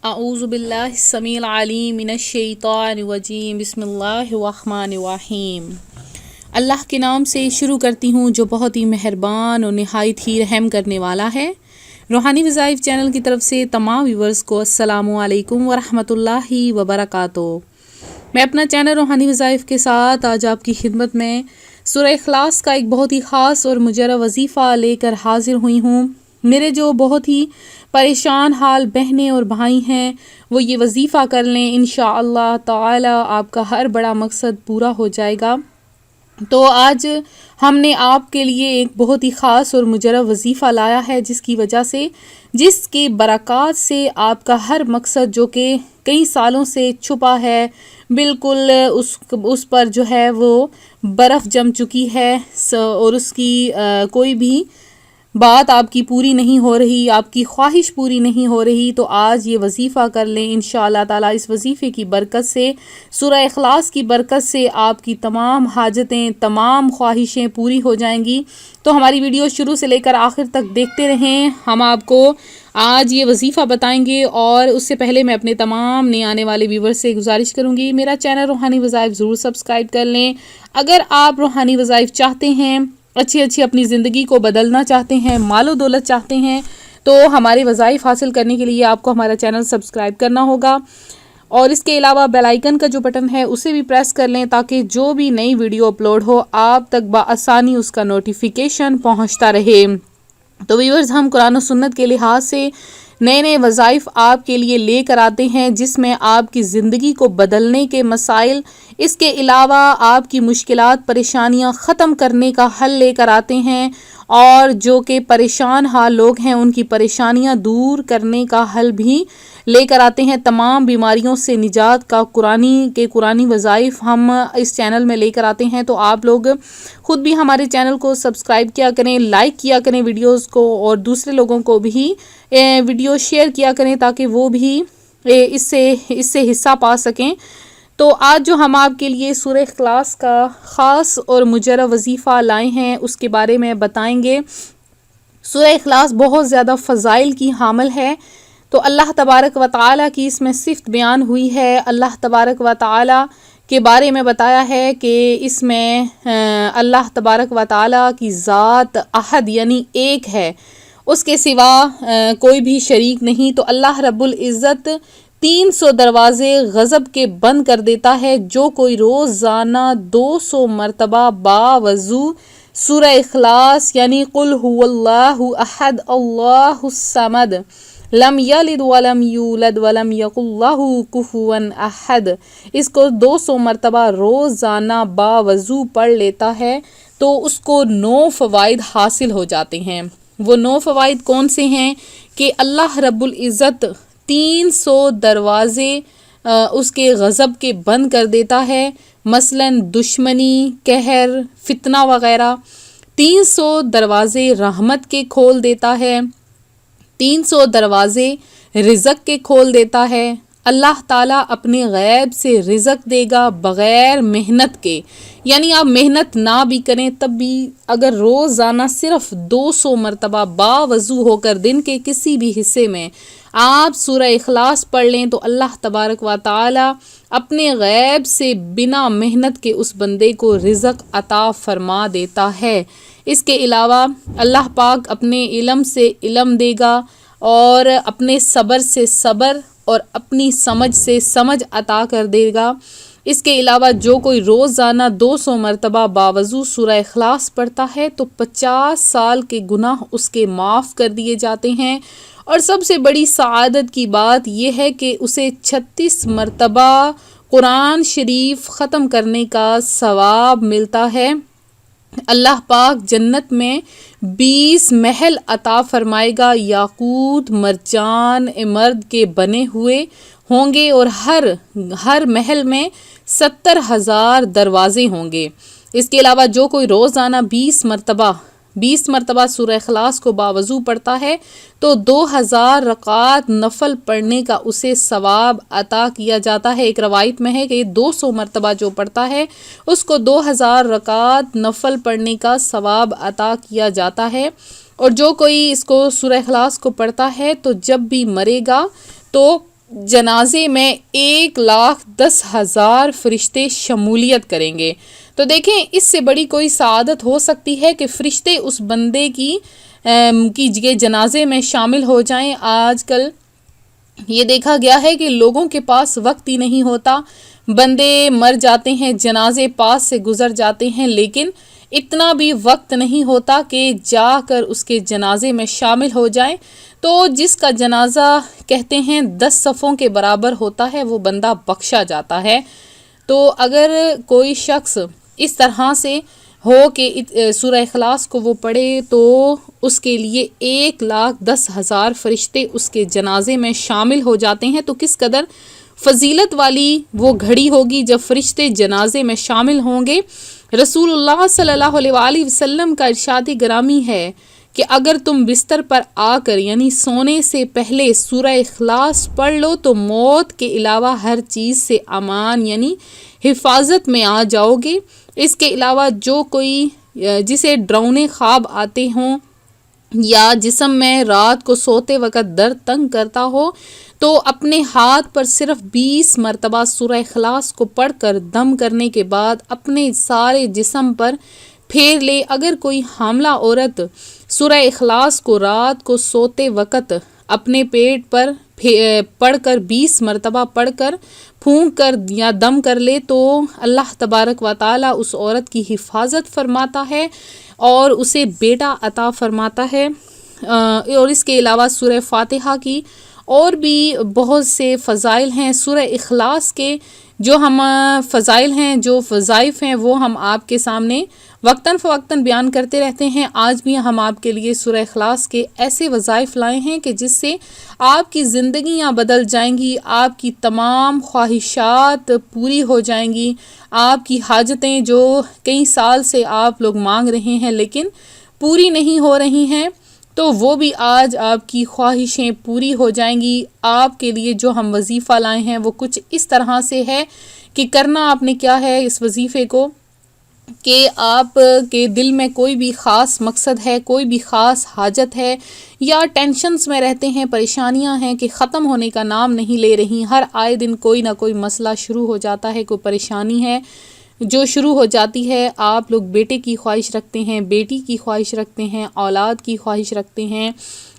اعوذ باللہ السمیع العلیم من الشیطان الرجیم بسم اللہ الرحمن الرحیم۔ اللہ کے نام سے شروع کرتی ہوں جو بہت ہی مہربان اور نہایت ہی رحم کرنے والا ہے۔ روحانی وظائف چینل کی طرف سے تمام ویورز کو السلام علیکم ورحمۃ اللہ وبرکاتہ۔ میں اپنا چینل روحانی وظائف کے ساتھ آج آپ کی خدمت میں سورہ اخلاص کا ایک بہت ہی خاص اور مجرہ وظیفہ لے کر حاضر ہوئی ہوں۔ میرے جو بہت ہی پریشان حال بہنیں اور بھائی ہیں وہ یہ وظیفہ کر لیں، انشاءاللہ تعالی آپ کا ہر بڑا مقصد پورا ہو جائے گا۔ تو آج ہم نے آپ کے لیے ایک بہت ہی خاص اور مجرہ وظیفہ لایا ہے جس کی برکات سے آپ کا ہر مقصد جو کہ کئی سالوں سے چھپا ہے بالکل اس پر جو ہے وہ برف جم چکی ہے اور اس کی کوئی بھی بات آپ کی پوری نہیں ہو رہی، آپ کی خواہش پوری نہیں ہو رہی، تو آج یہ وظیفہ کر لیں انشاءاللہ تعالیٰ۔ اس وظیفے کی برکت سے، سورہ اخلاص کی برکت سے آپ کی تمام حاجتیں، تمام خواہشیں پوری ہو جائیں گی۔ تو ہماری ویڈیو شروع سے لے کر آخر تک دیکھتے رہیں۔ ہم آپ کو آج یہ وظیفہ بتائیں گے، اور اس سے پہلے میں اپنے تمام نئے آنے والے ویور سے گزارش کروں گی میرا چینل روحانی وظائف ضرور سبسکرائب کر لیں۔ اگر آپ روحانی وظائف چاہتے ہیں، اچھی اپنی زندگی کو بدلنا چاہتے ہیں، مال و دولت چاہتے ہیں، تو ہمارے وظائف حاصل کرنے کے لیے آپ کو ہمارا چینل سبسکرائب کرنا ہوگا، اور اس کے علاوہ بیل آئیکن کا جو بٹن ہے اسے بھی پریس کر لیں تاکہ جو بھی نئی ویڈیو اپلوڈ ہو آپ تک بآسانی اس کا نوٹیفیکیشن پہنچتا رہے۔ تو ویورز، ہم قرآن و سنت کے لحاظ سے نئے وظائف آپ کے لیے لے کر آتے ہیں جس میں آپ کی زندگی کو بدلنے کے مسائل، اس کے علاوہ آپ کی مشکلات پریشانیاں ختم کرنے کا حل لے کر آتے ہیں، اور جو کہ پریشان حال لوگ ہیں ان کی پریشانیاں دور کرنے کا حل بھی لے کر آتے ہیں۔ تمام بیماریوں سے نجات کا قرآنی وظائف ہم اس چینل میں لے کر آتے ہیں۔ تو آپ لوگ خود بھی ہمارے چینل کو سبسکرائب کیا کریں، لائک کیا کریں ویڈیوز کو، اور دوسرے لوگوں کو بھی ویڈیو شیئر کیا کریں تاکہ وہ بھی اس سے حصہ پا سکیں۔ تو آج جو ہم آپ کے لیے سورہ اخلاص کا خاص اور مجرہ وظیفہ لائے ہیں اس کے بارے میں بتائیں گے۔ سورہ اخلاص بہت زیادہ فضائل کی حامل ہے، تو اللہ تبارک و تعالیٰ کی اس میں صفت بیان ہوئی ہے۔ اللہ تبارک و تعالیٰ کے بارے میں بتایا ہے کہ اس میں اللہ تبارک و تعالیٰ کی ذات احد یعنی ایک ہے، اس کے سوا کوئی بھی شریک نہیں۔ تو اللہ رب العزت 300 دروازے غضب کے بند کر دیتا ہے جو کوئی روزانہ 200 مرتبہ باوضو سورہ اخلاص یعنی قل هو اللہ احد اللہ الصمد لم یلد ولم یولد ولم یکن لہ کفوا احد، اس کو 200 مرتبہ روزانہ باوضو پڑھ لیتا ہے تو اس کو 9 فوائد حاصل ہو جاتے ہیں۔ وہ 9 فوائد کون سے ہیں کہ اللہ رب العزت 300 دروازے اس کے غضب کے بند کر دیتا ہے، مثلاً دشمنی، قہر، فتنہ وغیرہ۔ 300 دروازے رحمت کے کھول دیتا ہے، 300 دروازے رزق کے کھول دیتا ہے۔ اللہ تعالیٰ اپنے غیب سے رزق دے گا بغیر محنت کے، یعنی آپ محنت نہ بھی کریں تب بھی اگر روزانہ صرف 200 مرتبہ باوضو ہو کر دن کے کسی بھی حصے میں آپ سورہ اخلاص پڑھ لیں تو اللہ تبارک و تعالیٰ اپنے غیب سے بنا محنت کے اس بندے کو رزق عطا فرما دیتا ہے۔ اس کے علاوہ اللہ پاک اپنے علم سے علم دے گا، اور اپنے صبر سے صبر، اور اپنی سمجھ سے سمجھ عطا کر دے گا۔ اس کے علاوہ جو کوئی روزانہ 200 مرتبہ باوضو سورہ اخلاص پڑھتا ہے تو 50 سال کے گناہ اس کے معاف کر دیے جاتے ہیں، اور سب سے بڑی سعادت کی بات یہ ہے کہ اسے 36 مرتبہ قرآن شریف ختم کرنے کا ثواب ملتا ہے۔ اللہ پاک جنت میں 20 محل عطا فرمائے گا، یاقوت مرجان امرد کے بنے ہوئے ہوں گے، اور ہر محل میں 70,000 دروازے ہوں گے۔ اس کے علاوہ جو کوئی روزانہ 20 مرتبہ سورہ اخلاص کو باوضو پڑھتا ہے تو 2000 رکعات نفل پڑھنے کا اسے ثواب عطا کیا جاتا ہے۔ ایک روایت میں ہے کہ 200 مرتبہ جو پڑھتا ہے اس کو 2000 رکعات نفل پڑھنے کا ثواب عطا کیا جاتا ہے۔ اور جو کوئی اس کو سورہ اخلاص کو پڑھتا ہے تو جب بھی مرے گا تو جنازے میں 1,10,000 فرشتے شمولیت کریں گے۔ تو دیکھیں اس سے بڑی کوئی سعادت ہو سکتی ہے کہ فرشتے اس بندے کی جنازے میں شامل ہو جائیں۔ آج کل یہ دیکھا گیا ہے کہ لوگوں کے پاس وقت ہی نہیں ہوتا، بندے مر جاتے ہیں، جنازے پاس سے گزر جاتے ہیں، لیکن اتنا بھی وقت نہیں ہوتا کہ جا کر اس کے جنازے میں شامل ہو جائیں۔ تو جس کا جنازہ کہتے ہیں 10 صفوں کے برابر ہوتا ہے وہ بندہ بخشا جاتا ہے۔ تو اگر کوئی شخص اس طرح سے ہو کہ سورہ اخلاص کو وہ پڑھے تو اس کے لیے 1,10,000 فرشتے اس کے جنازے میں شامل ہو جاتے ہیں۔ تو کس قدر فضیلت والی وہ گھڑی ہوگی جب فرشتے جنازے میں شامل ہوں گے۔ رسول اللہ صلی اللہ علیہ وآلہ وسلم کا ارشاد گرامی ہے کہ اگر تم بستر پر آ کر یعنی سونے سے پہلے سورہ اخلاص پڑھ لو تو موت کے علاوہ ہر چیز سے امان یعنی حفاظت میں آ جاؤ گے۔ اس کے علاوہ جو کوئی جسے ڈراؤنے خواب آتے ہوں یا جسم میں رات کو سوتے وقت درد تنگ کرتا ہو تو اپنے ہاتھ پر صرف 20 مرتبہ سورہ اخلاص کو پڑھ کر دم کرنے کے بعد اپنے سارے جسم پر پھیر لے۔ اگر کوئی حاملہ عورت سورہ اخلاص کو رات کو سوتے وقت اپنے پیٹ پر پڑھ کر 20 مرتبہ پڑھ کر پھونک کر یا دم کر لے تو اللہ تبارک و تعالی اس عورت کی حفاظت فرماتا ہے اور اسے بیٹا عطا فرماتا ہے۔ اور اس کے علاوہ سورہ فاتحہ کی اور بھی بہت سے فضائل ہیں۔ سورہ اخلاص کے جو ہم فضائل ہیں، جو وظائف ہیں، وہ ہم آپ کے سامنے وقتاً فوقتاً بیان کرتے رہتے ہیں۔ آج بھی ہم آپ کے لیے سورہ اخلاص کے ایسے وظائف لائے ہیں کہ جس سے آپ کی زندگیاں بدل جائیں گی، آپ کی تمام خواہشات پوری ہو جائیں گی، آپ کی حاجتیں جو کئی سال سے آپ لوگ مانگ رہے ہیں لیکن پوری نہیں ہو رہی ہیں تو وہ بھی آج آپ کی خواہشیں پوری ہو جائیں گی۔ آپ کے لیے جو ہم وظیفہ لائے ہیں وہ کچھ اس طرح سے ہے کہ کرنا آپ نے کیا ہے اس وظیفے کو کہ آپ کے دل میں کوئی بھی خاص مقصد ہے، کوئی بھی خاص حاجت ہے یا ٹینشنز میں رہتے ہیں، پریشانیاں ہیں کہ ختم ہونے کا نام نہیں لے رہی، ہر آئے دن کوئی نہ کوئی مسئلہ شروع ہو جاتا ہے، کوئی پریشانی ہے جو شروع ہو جاتی ہے۔ آپ لوگ بیٹے کی خواہش رکھتے ہیں، بیٹی کی خواہش رکھتے ہیں، اولاد کی خواہش رکھتے ہیں،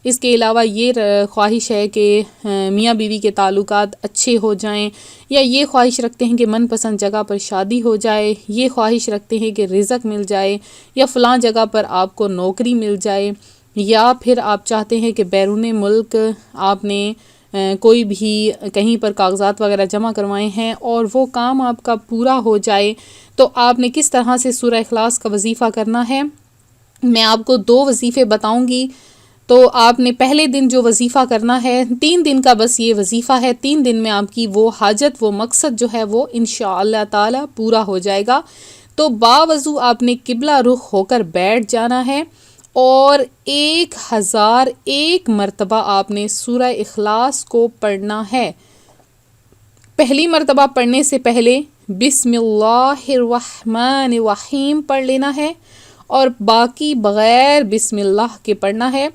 اس کے علاوہ یہ خواہش ہے کہ میاں بیوی کے تعلقات اچھے ہو جائیں، یا یہ خواہش رکھتے ہیں کہ من پسند جگہ پر شادی ہو جائے، یہ خواہش رکھتے ہیں کہ رزق مل جائے یا فلاں جگہ پر آپ کو نوکری مل جائے، یا پھر آپ چاہتے ہیں کہ بیرون ملک آپ نے کوئی بھی کہیں پر کاغذات وغیرہ جمع کروائے ہیں اور وہ کام آپ کا پورا ہو جائے۔ تو آپ نے کس طرح سے سورہ اخلاص کا وظیفہ کرنا ہے، میں آپ کو 2 وظیفے بتاؤں گی۔ تو آپ نے پہلے دن جو وظیفہ کرنا ہے، 3 دن کا بس یہ وظیفہ ہے، 3 دن میں آپ کی وہ حاجت، وہ مقصد جو ہے وہ انشاءاللہ تعالی پورا ہو جائے گا۔ تو باوضو آپ نے قبلہ رخ ہو کر بیٹھ جانا ہے اور 1001 مرتبہ آپ نے سورہ اخلاص کو پڑھنا ہے۔ پہلی مرتبہ پڑھنے سے پہلے بسم اللہ الرحمن الرحیم پڑھ لینا ہے اور باقی بغیر بسم اللہ کے پڑھنا ہے۔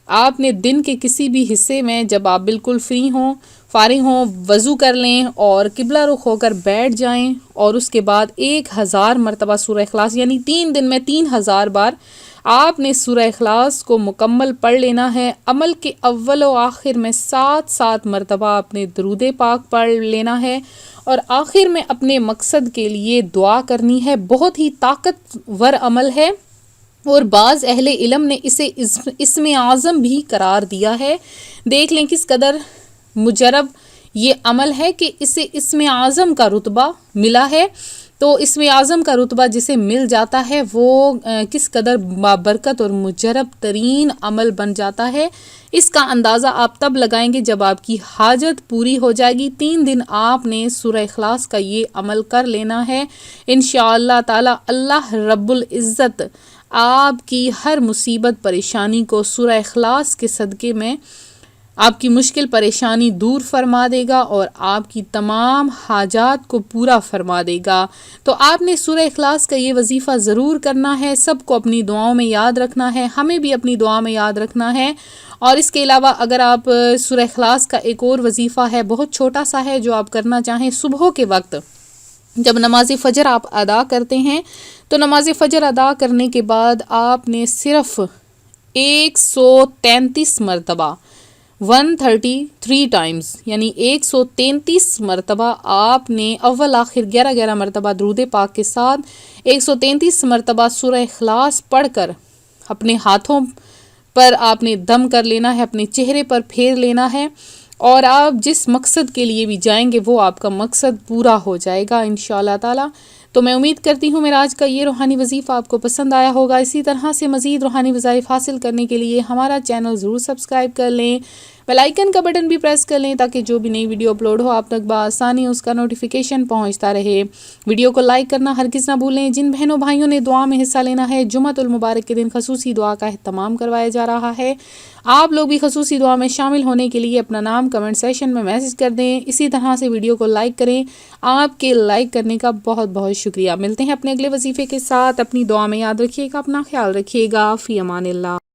آپ نے دن کے کسی بھی حصے میں جب آپ بالکل فری ہوں، فارغ ہوں، وضو کر لیں اور قبلہ رخ ہو کر بیٹھ جائیں اور اس کے بعد 1000 مرتبہ سورہ اخلاص یعنی 3 دن میں 3000 بار آپ نے سورہ اخلاص کو مکمل پڑھ لینا ہے۔ عمل کے اول و آخر میں 7 مرتبہ آپ نے درود پاک پڑھ لینا ہے اور آخر میں اپنے مقصد کے لیے دعا کرنی ہے۔ بہت ہی طاقتور عمل ہے اور بعض اہل علم نے اسے اسم اعظم بھی قرار دیا ہے۔ دیکھ لیں کس قدر مجرب یہ عمل ہے کہ اسے اسم اعظم کا رتبہ ملا ہے۔ تو اسم اعظم کا رتبہ جسے مل جاتا ہے وہ کس قدر بابرکت اور مجرب ترین عمل بن جاتا ہے، اس کا اندازہ آپ تب لگائیں گے جب آپ کی حاجت پوری ہو جائے گی۔ 3 دن آپ نے سورہ اخلاص کا یہ عمل کر لینا ہے۔ انشاءاللہ تعالی اللہ رب العزت آپ کی ہر مصیبت پریشانی کو سورہ اخلاص کے صدقے میں آپ کی مشکل پریشانی دور فرما دے گا اور آپ کی تمام حاجات کو پورا فرما دے گا۔ تو آپ نے سورہ اخلاص کا یہ وظیفہ ضرور کرنا ہے، سب کو اپنی دعاؤں میں یاد رکھنا ہے، ہمیں بھی اپنی دعا میں یاد رکھنا ہے۔ اور اس کے علاوہ اگر آپ سورہ اخلاص کا ایک اور وظیفہ ہے، بہت چھوٹا سا ہے، جو آپ کرنا چاہیں صبح کے وقت جب نماز فجر آپ ادا کرتے ہیں، تو نماز فجر ادا کرنے کے بعد آپ نے صرف 133 مرتبہ 133 ٹائمز یعنی 133 مرتبہ آپ نے اول آخر 11 مرتبہ درود پاک کے ساتھ 133 مرتبہ سورہ اخلاص پڑھ کر اپنے ہاتھوں پر آپ نے دم کر لینا ہے، اپنے چہرے پر پھیر لینا ہے، اور آپ جس مقصد کے لیے بھی جائیں گے وہ آپ کا مقصد پورا ہو جائے گا انشاءاللہ تعالی۔ تو میں امید کرتی ہوں میرا آج کا یہ روحانی وظیفہ آپ کو پسند آیا ہوگا۔ اسی طرح سے مزید روحانی وظائف حاصل کرنے کے لیے ہمارا چینل ضرور سبسکرائب کر لیں، بیل آئیکن کا بٹن بھی پریس کر لیں تاکہ جو بھی نئی ویڈیو اپلوڈ ہو آپ تک بآسانی اس کا نوٹیفیکیشن پہنچتا رہے۔ ویڈیو کو لائک کرنا ہرگز نہ بھولیں۔ جن بہنوں بھائیوں نے دعا میں حصہ لینا ہے، جمعۃ المبارک کے دن خصوصی دعا کا اہتمام کروایا جا رہا ہے۔ آپ لوگ بھی خصوصی دعا میں شامل ہونے کے لیے اپنا نام کمنٹ سیکشن میں میسج کر دیں۔ اسی طرح سے ویڈیو کو لائک کریں۔ آپ کے لائک کرنے کا بہت بہت شکریہ۔ ملتے ہیں اپنے اگلے وظیفے کے ساتھ۔ اپنی دعا میں یاد رکھیے گا، اپنا خیال رکھیے گا۔ فی امان اللہ۔